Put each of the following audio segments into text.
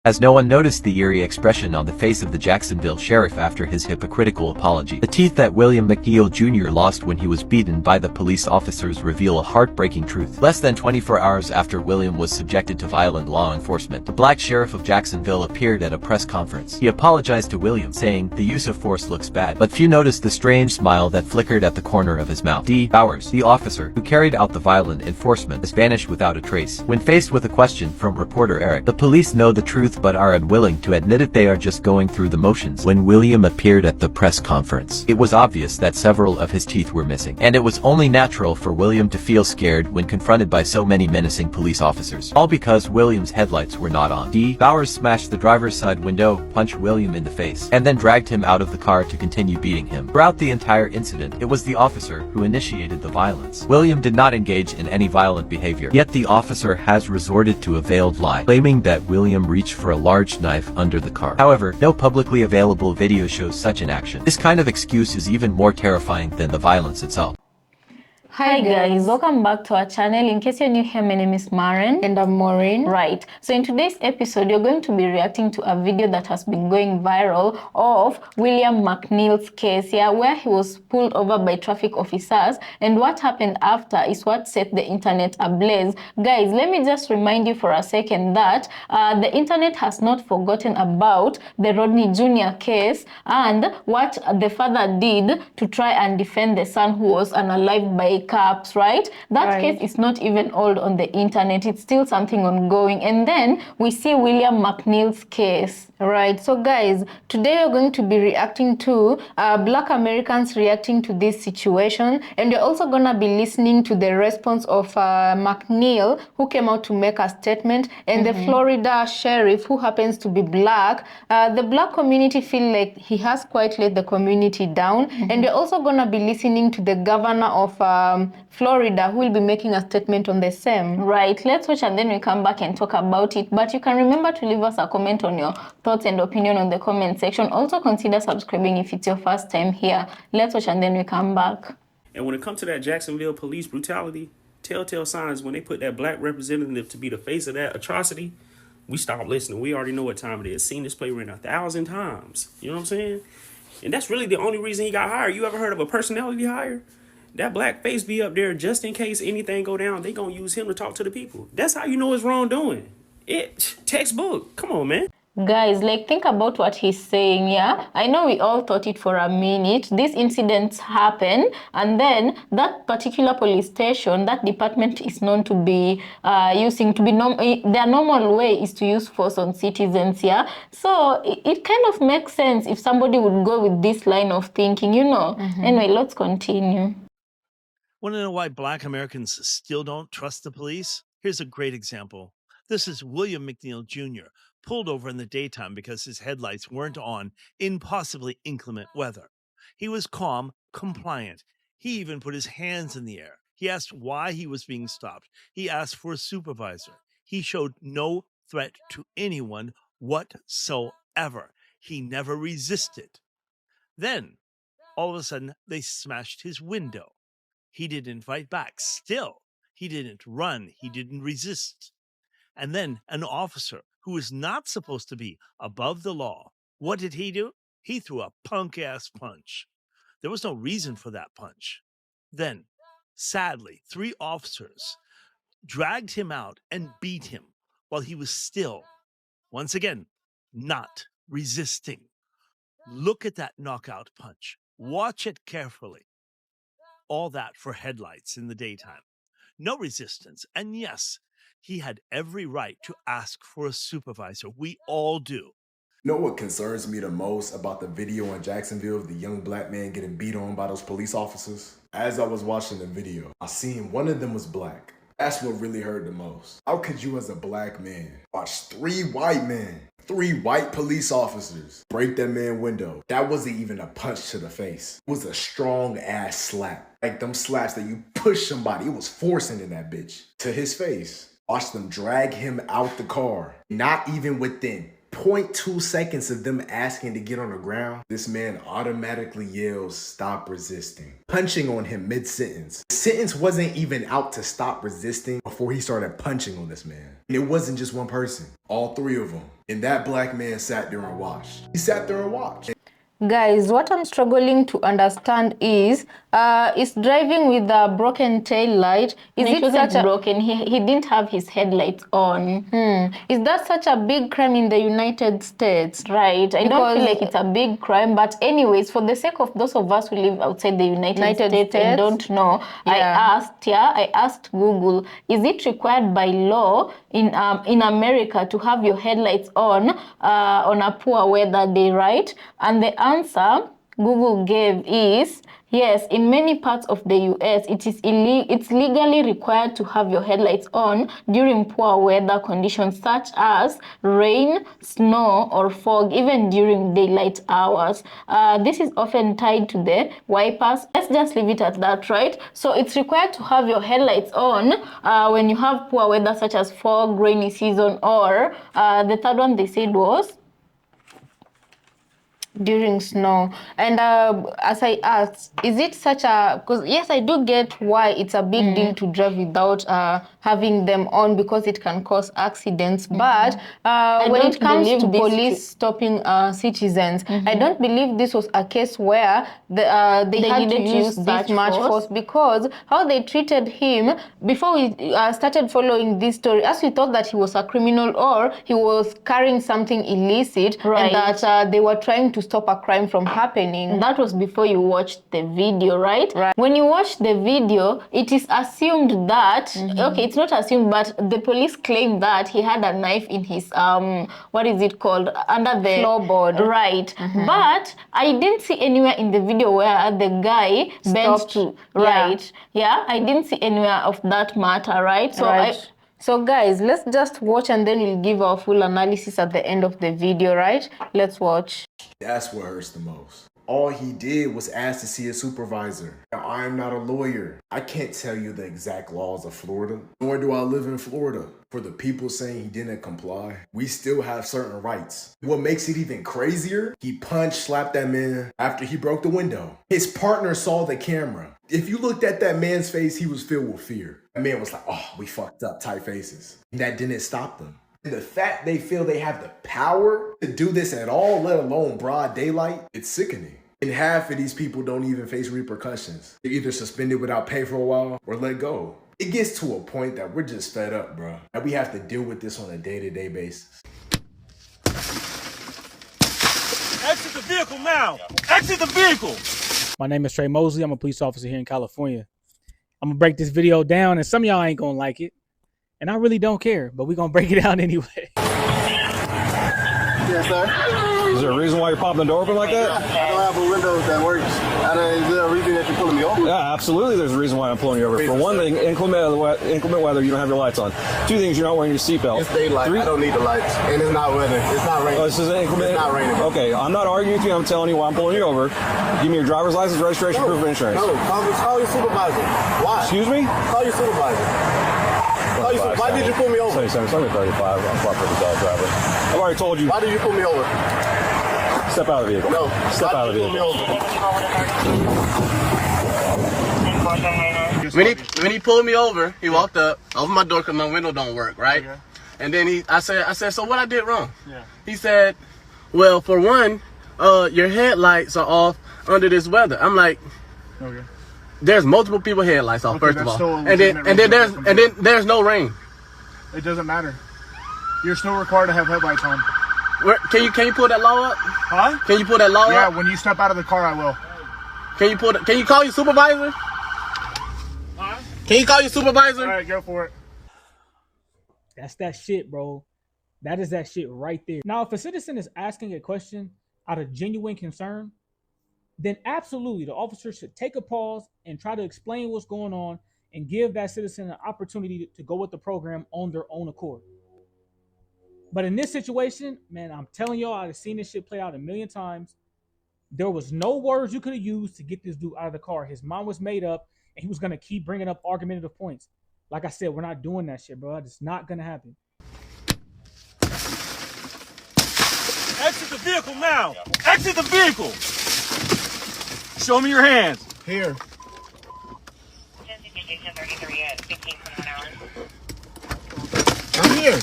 as no one noticed the eerie expression on the face of the Jacksonville sheriff after his hypocritical apology. The teeth that William McNeil Jr. lost when he was beaten by the police officers reveal a heartbreaking truth. Less than 24 hours after William was subjected to violent law enforcement, the black sheriff of Jacksonville appeared at a press conference. He apologized to William, saying, "The use of force looks bad," but few noticed the strange smile that flickered at the corner of his mouth. D. Bowers, the officer who carried out the violent enforcement, has vanished without a trace. When faced with a question from reporter Eric, "The police know the truth but are unwilling to admit it, they are just going through the motions." When William appeared at the press conference, it was obvious that several of his teeth were missing, and it was only natural for William to feel scared when confronted by so many menacing police officers. All because William's headlights were not on. D. Bowers smashed the driver's side window, punched William in the face, and then dragged him out of the car to continue beating him. Throughout the entire incident, it was the officer who initiated the violence. William did not engage in any violent behavior, yet the officer has resorted to a veiled lie, claiming that William reached for a large knife under the car. However, no publicly available video shows such an action. This kind of excuse is even more terrifying than the violence itself. Hi guys, welcome back to our channel. In case you're new here, my name is Maren. And I'm Maureen. Right, so in today's episode, you're going to be reacting to a video that has been going viral of William McNeil's case, where he was pulled over by traffic officers, and what happened after is what set the internet ablaze. Guys, let me just remind you for a second that the internet has not forgotten about the Rodney Jr. case and what the father did to try and defend the son who was unalived by cops, right? That case is not even old on the internet. It's still something ongoing. And then we see William McNeil's case. Right, so guys, today we're going to be reacting to Black Americans reacting to this situation, and we're also gonna be listening to the response of McNeil, who came out to make a statement, and the Florida sheriff, who happens to be black. The black community feel like he has quite let the community down, and we're also gonna be listening to the governor of Florida, who will be making a statement on the same. Right, let's watch and then we come back and talk about it. But you can remember to leave us a comment on your thoughts and opinion on the comment section. Also consider subscribing if it's your first time here. Let's watch and then we come back. And when it comes to that Jacksonville police brutality, telltale signs when they put that black representative to be the face of that atrocity, we stop listening. We already know what time it is. Seen this play written 1,000 times. You know what I'm saying? And that's really the only reason he got hired. You ever heard of a personality hire? That black face be up there just in case anything go down. They gonna use him to talk to the people. That's how you know it's wrongdoing. It textbook. Come on, man. Guys, like, think about what he's saying. I know we all thought it for a minute. These incidents happen, and then that particular police station, that department is known to be their normal way is to use force on citizens. So it kind of makes sense if somebody would go with this line of thinking, Anyway, let's continue. Want to know why Black Americans still don't trust the police? Here's a great example. This is William McNeil Jr., pulled over in the daytime because his headlights weren't on in possibly inclement weather. He was calm, compliant. He even put his hands in the air. He asked why he was being stopped. He asked for a supervisor. He showed no threat to anyone whatsoever. He never resisted. Then, all of a sudden, they smashed his window. He didn't fight back. Still, he didn't run. He didn't resist. And then an officer who was not supposed to be above the law, what did he do? He threw a punk-ass punch. There was no reason for that punch. Then, sadly, 3 officers dragged him out and beat him while he was still, once again, not resisting. Look at that knockout punch. Watch it carefully. All that for headlights in the daytime. No resistance. And yes, he had every right to ask for a supervisor. We all do. You know what concerns me the most about the video in Jacksonville of the young black man getting beat on by those police officers? As I was watching the video, I seen one of them was black. That's what really hurt the most. How could you as a black man watch 3 white men, 3 white police officers break that man's window? That wasn't even a punch to the face. It was a strong ass slap. Like them slaps that you push somebody, it was forcing in that bitch to his face. Watch them drag him out the car, not even within 0.2 seconds of them asking to get on the ground, this man automatically yells, "Stop resisting," punching on him mid-sentence. The sentence wasn't even out to stop resisting before he started punching on this man. And it wasn't just one person, all three of them. And that black man sat there and watched. He sat there and watched. Guys, what I'm struggling to understand is driving with a broken tail light. Is it such a broken? He didn't have his headlights on. Is that such a big crime in the United States? Right. I don't feel like it's a big crime, but anyways, for the sake of those of us who live outside the United States and don't know, I asked Google, is it required by law in America to have your headlights on a poor weather day, right? And the answer Google gave is yes, in many parts of the US, it's legally required to have your headlights on during poor weather conditions such as rain, snow, or fog, even during daylight hours. This is often tied to the wipers. Let's just leave it at that, right? So it's required to have your headlights on when you have poor weather such as fog, rainy season, or the third one they said was during snow. And as I asked, is it such a, because yes, I do get why it's a big deal to drive without having them on, because it can cause accidents, but when it comes to police stopping citizens, I don't believe this was a case where they had to use this much force, because how they treated him before we started following this story, as we thought that he was a criminal or he was carrying something illicit, and that they were trying to stop a crime from happening. That was before you watched the video, right? When you watch the video, it is assumed that, okay, it's not assumed, but the police claim that he had a knife in his, what is it called? Under the floorboard. Right. But I didn't see anywhere in the video where the guy bent to, right? Yeah, I didn't see anywhere of that matter, right? So So guys, let's just watch and then we'll give our full analysis at the end of the video, right? Let's watch. That's what hurts the most. All he did was ask to see a supervisor. Now, I am not a lawyer. I can't tell you the exact laws of Florida, nor do I live in Florida. For the people saying he didn't comply, we still have certain rights. What makes it even crazier, he slapped that man after he broke the window. His partner saw the camera. If you looked at that man's face, he was filled with fear. That man was like, oh, we fucked up, tight faces. And that didn't stop them. And the fact they feel they have the power to do this at all, let alone broad daylight, it's sickening. And half of these people don't even face repercussions. They're either suspended without pay for a while or let go. It gets to a point that we're just fed up, bro. And we have to deal with this on a day-to-day basis. Exit the vehicle now! Exit the vehicle! My name is Trey Mosley. I'm a police officer here in California. I'm gonna break this video down, and some of y'all ain't gonna like it. And I really don't care, but we're gonna break it down anyway. Yes, sir. Is there a reason why you're popping the door open like that? I don't have a window that works. Is there a reason that you're pulling me over? Yeah, absolutely there's a reason why I'm pulling you over. For one thing, inclement weather, you don't have your lights on. Two things, you're not wearing your seatbelt. It's daylight. I don't need the lights. And it's not weather. It's not raining. Oh, this is inclement? It's not raining. Okay, I'm not arguing with you. I'm telling you why I'm pulling you over. Give me your driver's license, registration, proof of insurance. No, call your supervisor. Why? Excuse me? Call your supervisor. Why did you pull me over? 27, 35. I'm a cooperative dog driver. I've already told you. Why did you pull me over? Step out of the vehicle. No. Step out of the vehicle. When he pulled me over, he walked up, opened my door because my window don't work, right? Okay. And then I said, so what I did wrong? Yeah. He said, well, for one, your headlights are off under this weather. I'm like, okay. There's multiple people headlights off, first of all. And then there's no rain. It doesn't matter. You're still required to have headlights on. Can you pull that law up? Huh? Can you pull that law up? Yeah, when you step out of the car, I will. Can you call your supervisor? Huh? Can you call your supervisor? All right, go for it. That's that shit, bro. That is that shit right there. Now, if a citizen is asking a question out of genuine concern, then absolutely the officer should take a pause and try to explain what's going on and give that citizen an opportunity to go with the program on their own accord. But in this situation, man, I'm telling y'all, I've seen this shit play out a million times. There was no words you could have used to get this dude out of the car. His mind was made up, and he was going to keep bringing up argumentative points. Like I said, we're not doing that shit, bro. It's not going to happen. Exit the vehicle now. Exit the vehicle. Show me your hands. Here. I'm here.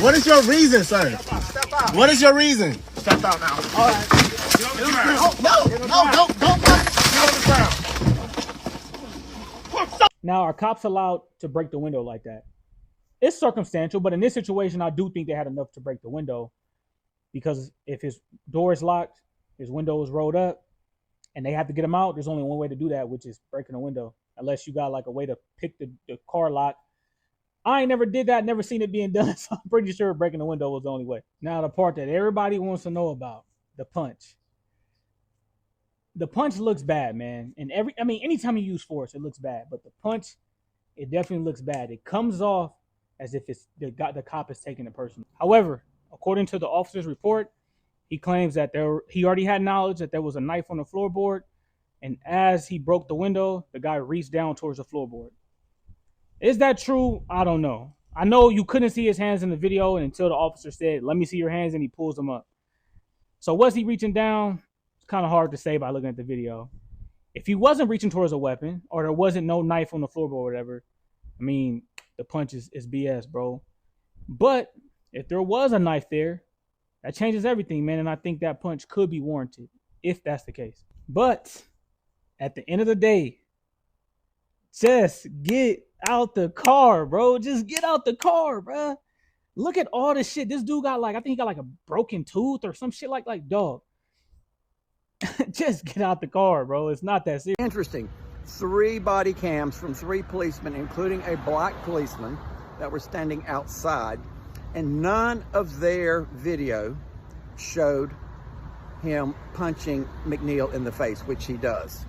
What is your reason, sir? Step out. What is your reason? Step out now. All right. Get on the ground. Don't. Get on the ground. Now, are cops allowed to break the window like that? It's circumstantial, but in this situation, I do think they had enough to break the window, because if his door is locked, his window is rolled up, and they have to get him out, there's only one way to do that, which is breaking the window, unless you got like a way to pick the car lock. I ain't never did that, never seen it being done, so I'm pretty sure breaking the window was the only way. Now, the part that everybody wants to know about, the punch. The punch looks bad, man. And anytime you use force, it looks bad. But the punch, it definitely looks bad. It comes off as if it's the cop is taking it personally. However, according to the officer's report, he claims that he already had knowledge that there was a knife on the floorboard, and as he broke the window, the guy reached down towards the floorboard. Is that true? I don't know. I know you couldn't see his hands in the video until the officer said, "Let me see your hands," and he pulls them up. So was he reaching down? It's kind of hard to say by looking at the video. If he wasn't reaching towards a weapon, or there wasn't no knife on the floorboard or whatever, I mean, the punch is BS, bro. But if there was a knife there, that changes everything, man. And I think that punch could be warranted if that's the case. But at the end of the day, just get out the car, bro. Just get out the car, bro. Look at all this shit. This dude got I think he got a broken tooth or some shit like dog. Just get out the car, bro. It's not that serious. Interesting. 3 body cams from 3 policemen, including a black policeman, that were standing outside, and none of their video showed him punching McNeil in the face, which he does.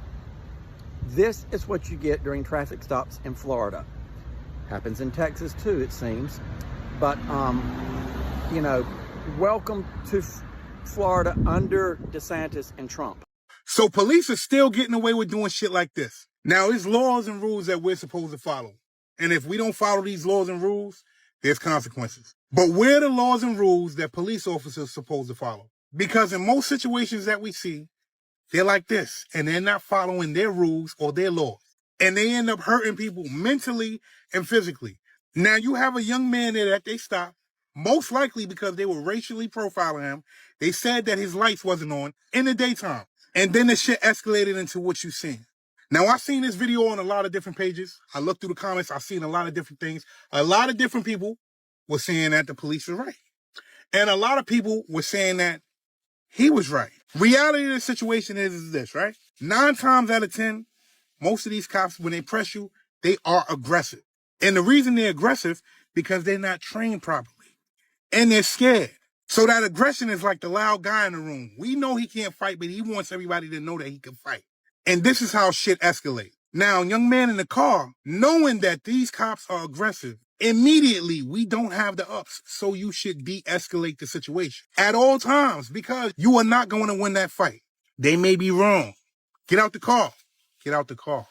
This is what you get during traffic stops in Florida. Happens in Texas too, it seems. But, welcome to Florida under DeSantis and Trump. So police are still getting away with doing shit like this. Now, there's laws and rules that we're supposed to follow. And if we don't follow these laws and rules, there's consequences. But where are the laws and rules that police officers are supposed to follow? Because in most situations that we see, they're like this, and they're not following their rules or their laws. And they end up hurting people mentally and physically. Now, you have a young man there that they stopped, most likely because they were racially profiling him. They said that his lights wasn't on in the daytime. And then the shit escalated into what you've seen. Now, I've seen this video on a lot of different pages. I looked through the comments. I've seen a lot of different things. A lot of different people were saying that the police were right. And a lot of people were saying that he was right. Reality of the situation is this, right? 9 times out of 10, most of these cops, when they press you, they are aggressive. And the reason they're aggressive, because they're not trained properly. And they're scared. So that aggression is like the loud guy in the room. We know he can't fight, but he wants everybody to know that he can fight. And this is how shit escalates. Now, young man in the car, knowing that these cops are aggressive, immediately we don't have the ups. So you should de-escalate the situation at all times, because you are not going to win that fight. They may be wrong. Get out the car. Get out the car.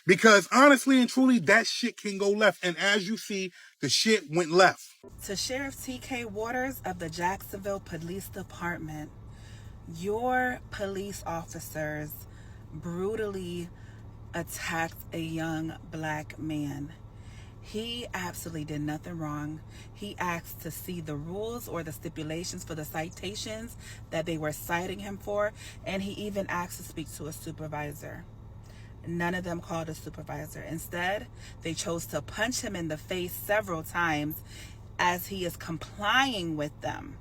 Because honestly and truly, that shit can go left. And as you see, the shit went left. To Sheriff T.K. Waters of the Jacksonville Police Department, your police officers brutally attacked a young black man. He absolutely did nothing wrong. He asked to see the rules or the stipulations for the citations that they were citing him for, and he even asked to speak to a supervisor. None of them called a supervisor. Instead, they chose to punch him in the face several times as he is complying with them.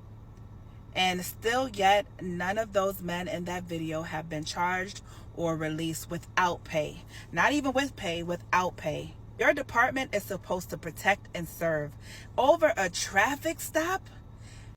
And still yet, none of those men in that video have been charged or released without pay. Not even with pay, without pay. Your department is supposed to protect and serve. Over a traffic stop,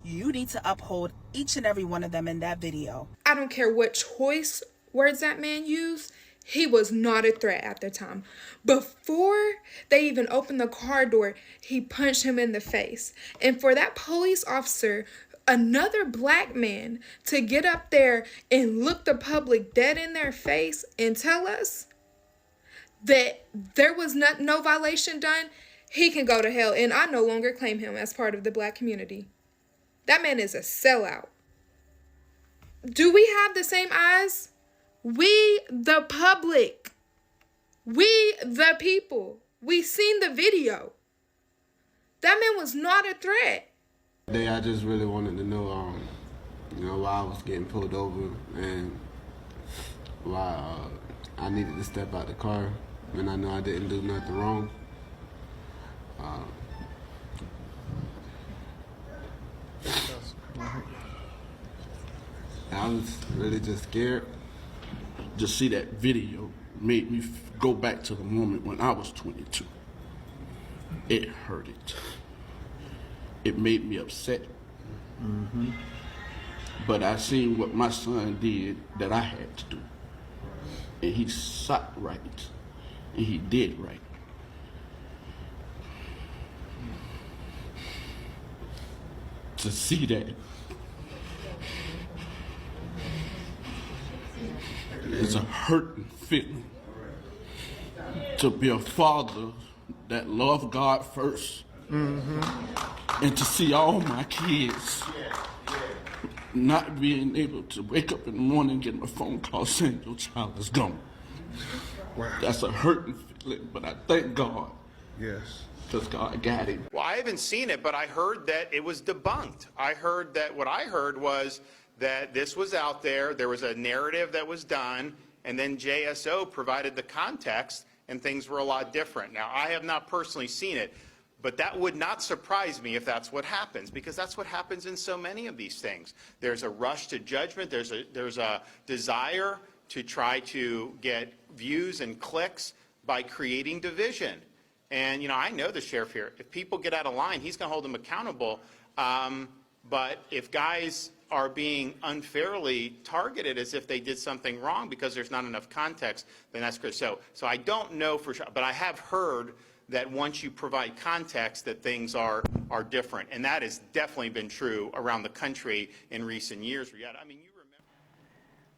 you need to uphold each and every one of them in that video. I don't care what choice words that man used. He was not a threat at the time. Before they even opened the car door, he punched him in the face. And for that police officer, another black man, to get up there and look the public dead in their face and tell us that there was no violation done, he can go to hell. And I no longer claim him as part of the black community. That man is a sellout. Do we have the same eyes? We, the public, we, the people, we seen the video. That man was not a threat. Today, I just really wanted to know, why I was getting pulled over and why I needed to step out the car when I know I didn't do nothing wrong. I was really just scared. Just see that video made me go back to the moment when I was 22. It hurted. It made me upset. But I seen what my son did that I had to do. And he sought right. And he did right. To see that it's a hurting feeling. To be a father that loved God first. And to see all my kids not being able to wake up in the morning and get my phone call saying your child is gone. Wow. That's a hurting feeling, but I thank God. Yes. Because God got him. Well, I haven't seen it, but I heard that it was debunked. I heard that what I heard was that this was out there, there was a narrative that was done, and then JSO provided the context, and things were a lot different. Now, I have not personally seen it, but that would not surprise me if that's what happens, because that's what happens in so many of these things. There's a rush to judgment. There's a desire to try to get views and clicks by creating division. And, I know the sheriff here. If people get out of line, he's going to hold them accountable. But if guys are being unfairly targeted as if they did something wrong because there's not enough context, then that's good. So I don't know for sure, but I have heard that once you provide context that things are different. And that has definitely been true around the country in recent years.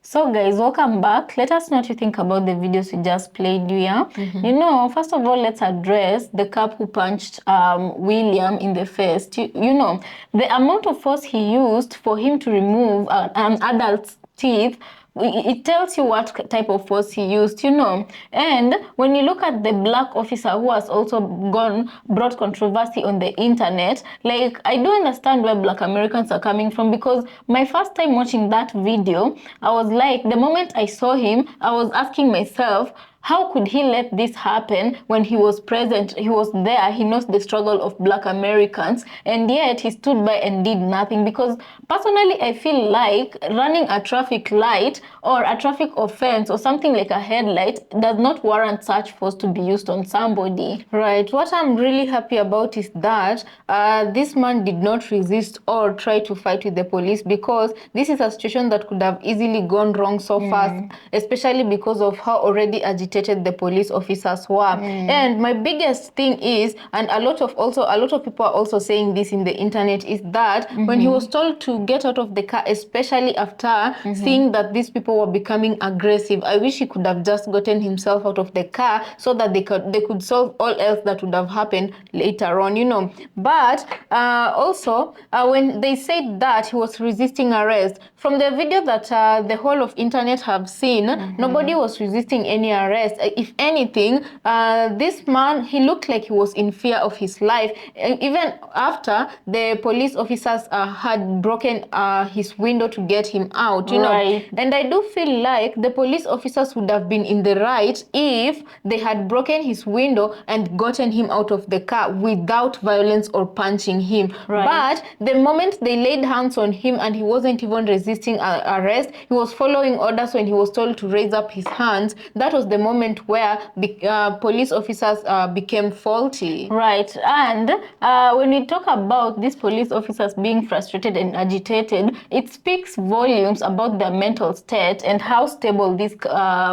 So guys, welcome back. Let us know what you think about the videos we just played here. First of all, let's address the cop who punched William in the face. The amount of force he used for him to remove an adult's teeth, it tells you what type of force he used, And when you look at the black officer who has also brought controversy on the internet, like, I do understand where black Americans are coming from, because my first time watching that video, I was like, the moment I saw him, I was asking myself, how could he let this happen when he was present, he was there, he knows the struggle of black Americans, and yet he stood by and did nothing? Because personally, I feel like running a traffic light or a traffic offense or something like a headlight does not warrant such force to be used on somebody. Right. What I'm really happy about is that this man did not resist or try to fight with the police, because this is a situation that could have easily gone wrong so fast, especially because of how already agitated the police officers were. And my biggest thing is, and a lot of people are also saying this in the internet, is that when he was told to get out of the car, especially after seeing that these people were becoming aggressive, I wish he could have just gotten himself out of the car so that they could solve all else that would have happened later on, But also, when they said that he was resisting arrest, from the video that the whole of internet have seen, nobody was resisting any arrest. If anything, this man, he looked like he was in fear of his life, even after the police officers had broken his window to get him out, Right. And I do feel like the police officers would have been in the right if they had broken his window and gotten him out of the car without violence or punching him. Right. But the moment they laid hands on him and he wasn't even resisting arrest, he was following orders when he was told to raise up his hands, that was the moment where police officers became faulty. Right. And when we talk about these police officers being frustrated and agitated, it speaks volumes about their mental state and how stable these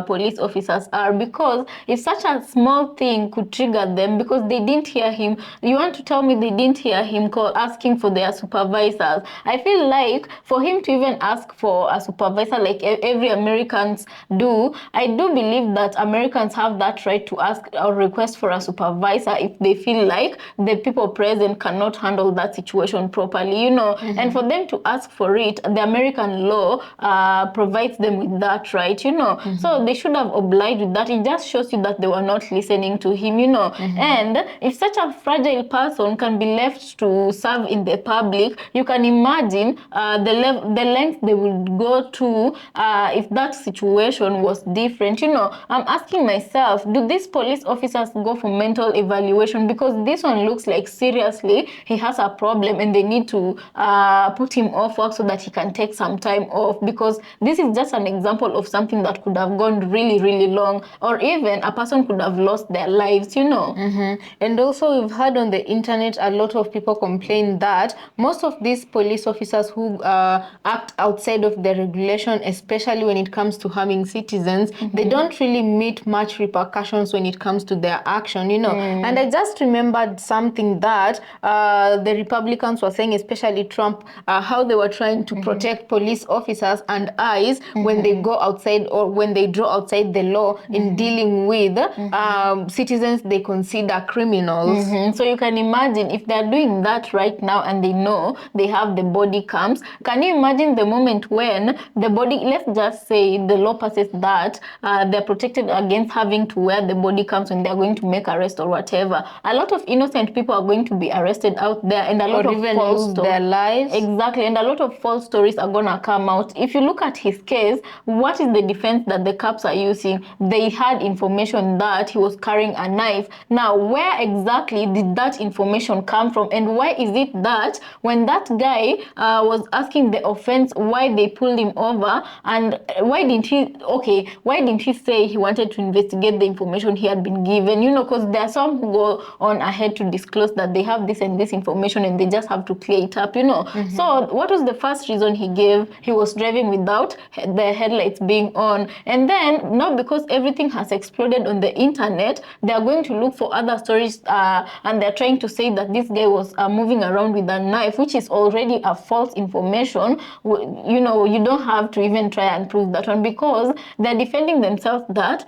police officers are, because if such a small thing could trigger them because they didn't hear him, you want to tell me they didn't hear him asking for their supervisors? I feel like for him to even ask for a supervisor like every Americans do, I do believe that Americans have that right to ask or request for a supervisor if they feel like the people present cannot handle that situation properly, you know. And for them to ask for it, the American law provides them with that right, you know. So they should have obliged with that. It just shows you that they were not listening to him, you know. And if such a fragile person can be left to serve in the public, you can imagine the length they would go to if that situation was different, you know. I'm asking myself, do these police officers go for mental evaluation? Because this one looks like seriously he has a problem and they need to put him off work so that he can take some time off, because this is just an example of something that could have gone really long, or even a person could have lost their lives, you know. And also we've heard on the internet a lot of people complain that most of these police officers who act outside of the regulation, especially when it comes to harming citizens, they don't really meet much repercussions when it comes to their action, you know. And I just remembered something that the Republicans were saying, especially Trump, how they were trying to protect police officers and eyes when they go outside or when they draw outside the law in dealing with citizens they consider criminals. So you can imagine if they're doing that right now and they know they have the body cams, can you imagine the moment when the body, let's just say the law passes that they're protected against having to wear the body cams when they're going to make arrest or whatever. A lot of innocent people are going to be arrested out there, and a lot of even false lose their lives. Exactly, and a lot of false stories are gonna come out. If you look at his case, what is the defense that the cops are using? They had information that he was carrying a knife. Now, where exactly did that information come from? And why is it that when that guy was asking the offense why they pulled him over, and why didn't he say he wanted to investigate the information he had been given? You know, because there are some who go on ahead to disclose that they have this and this information and they just have to clear it up, you know. So what was the first reason he gave? He was driving without the headlights being on. And then, not because everything has exploded on the internet, they are going to look for other stories and they're trying to say that this guy was moving around with a knife, which is already a false information. You know, you don't have to even try and prove that one, because they're defending themselves that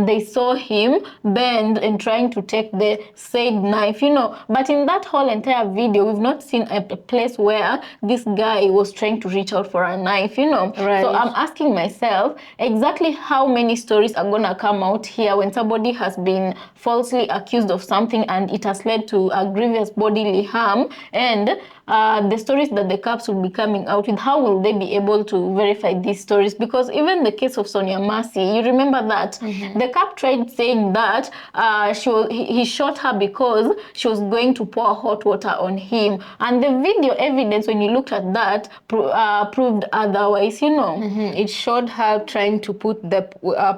they saw him bend and trying to take the said knife, you know. But in that whole entire video, we've not seen a place where this guy was trying to reach out for a knife, you know. Right. So I'm asking myself, exactly how many stories are gonna come out here when somebody has been falsely accused of something and it has led to a grievous bodily harm, and the stories that the cops will be coming out with, how will they be able to verify these stories? Because even the case of Sonia Mercy, you remember that the cop tried saying that he shot her because she was going to pour hot water on him, and the video evidence, when you looked at that, proved otherwise, you know. It showed her trying to put the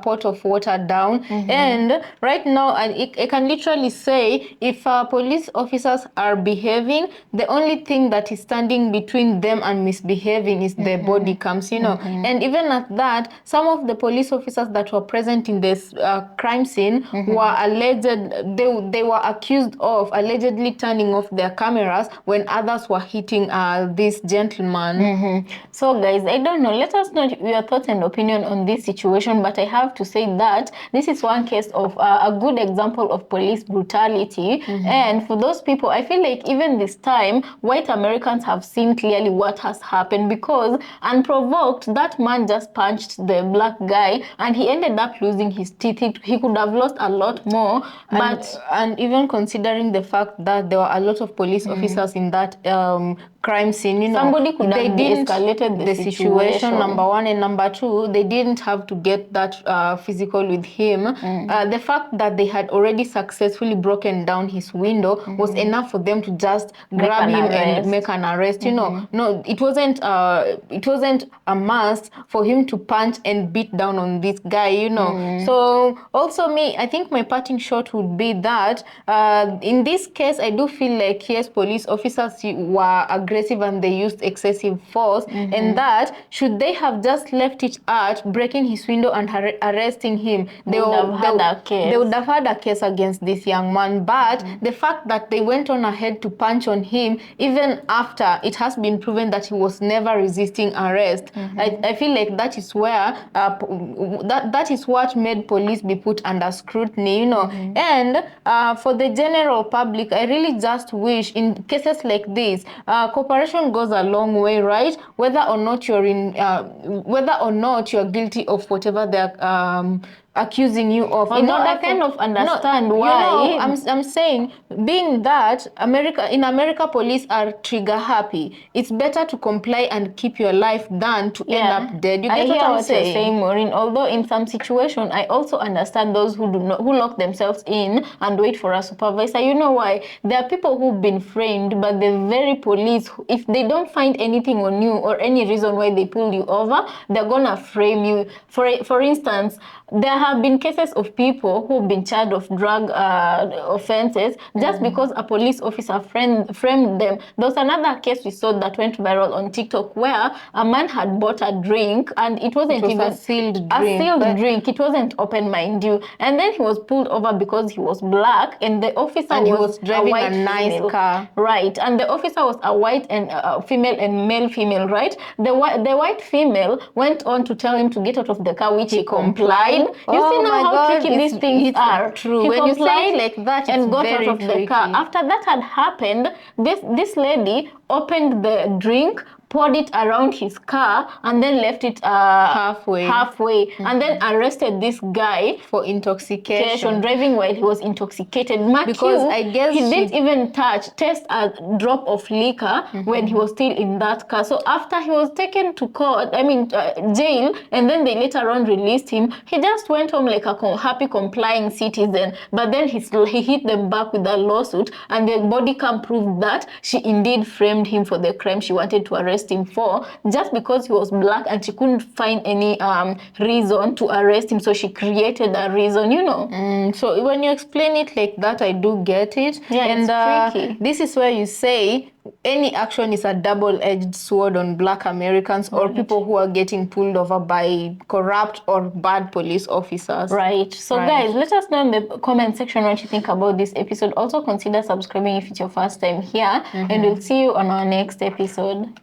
pot of water down. And right now I can literally say, if police officers are behaving, the only thing that is standing between them and misbehaving is the body cams, you know. And even at that, some of the police officers that were present in this crime scene were alleged, they were accused of allegedly turning off their cameras when others were hitting this gentleman. So guys, I don't know, let us know your thoughts and opinion on this situation, but I have to say that this is one case of a good example of police brutality. And for those people, I feel like even this time, white Americans have seen clearly what has happened, because unprovoked, that man just punched the black guy and he ended up losing his teeth. He could have lost a lot more. And even considering the fact that there were a lot of police officers in that crime scene, you know, somebody could have de-escalated the situation, number one, and number two, they didn't have to get that physical with him. The fact that they had already successfully broken down his window was enough for them to just grab him and make an arrest, you know. No, it wasn't a must for him to punch and beat down on this guy, you know. So also I think my parting shot would be that in this case, I do feel like, yes, police officers were aggressive aggressive and they used excessive force, and that should they have just left it at breaking his window and arresting him, they would have had a case. They would have had a case against this young man. But the fact that they went on ahead to punch on him, even after it has been proven that he was never resisting arrest, I feel like that is where that is what made police be put under scrutiny, you know. And for the general public, I really just wish in cases like this, cooperation goes a long way, right? Whether or not you're guilty of whatever they're accusing you of. Although I kind of understand why. You know, I'm saying, being that in America police are trigger happy, it's better to comply and keep your life than to end up dead. You get what I'm saying? You're saying, Maureen. Although in some situation, I also understand those who lock themselves in and wait for a supervisor. You know why? There are people who've been framed, but the very police, if they don't find anything on you or any reason why they pulled you over, they're gonna frame you. For instance, there have been cases of people who've been charged of drug offenses just because a police officer framed them. There was another case we saw that went viral on TikTok where a man had bought a drink and it was even a sealed drink. It wasn't open, mind you. And then he was pulled over because he was black, and the officer was driving a nice car. Right, and the officer was a white and female and male female, right? The white female went on to tell him to get out of the car, which he complied. You see now how tricky these things are. True. He when you say like that, and got out of tricky. the car. After that had happened, this lady opened the drink, poured it around his car, and then left it halfway, and then arrested this guy for intoxication, driving while he was intoxicated. Because I guess he didn't even test a drop of liquor when he was still in that car. So after he was taken to court, jail, and then they later on released him, he just went home like a happy complying citizen. But then he hit them back with a lawsuit, and the body cam proved that she indeed framed him for the crime she wanted to arrest him for, just because he was black and she couldn't find any reason to arrest him, so she created a reason, you know. So when you explain it like that, I do get it. It's tricky. This is where you say any action is a double-edged sword on Black Americans or people who are getting pulled over by corrupt or bad police officers. Right. So guys, let us know in the comment section what you think about this episode. Also consider subscribing if it's your first time here, and we'll see you on our next episode.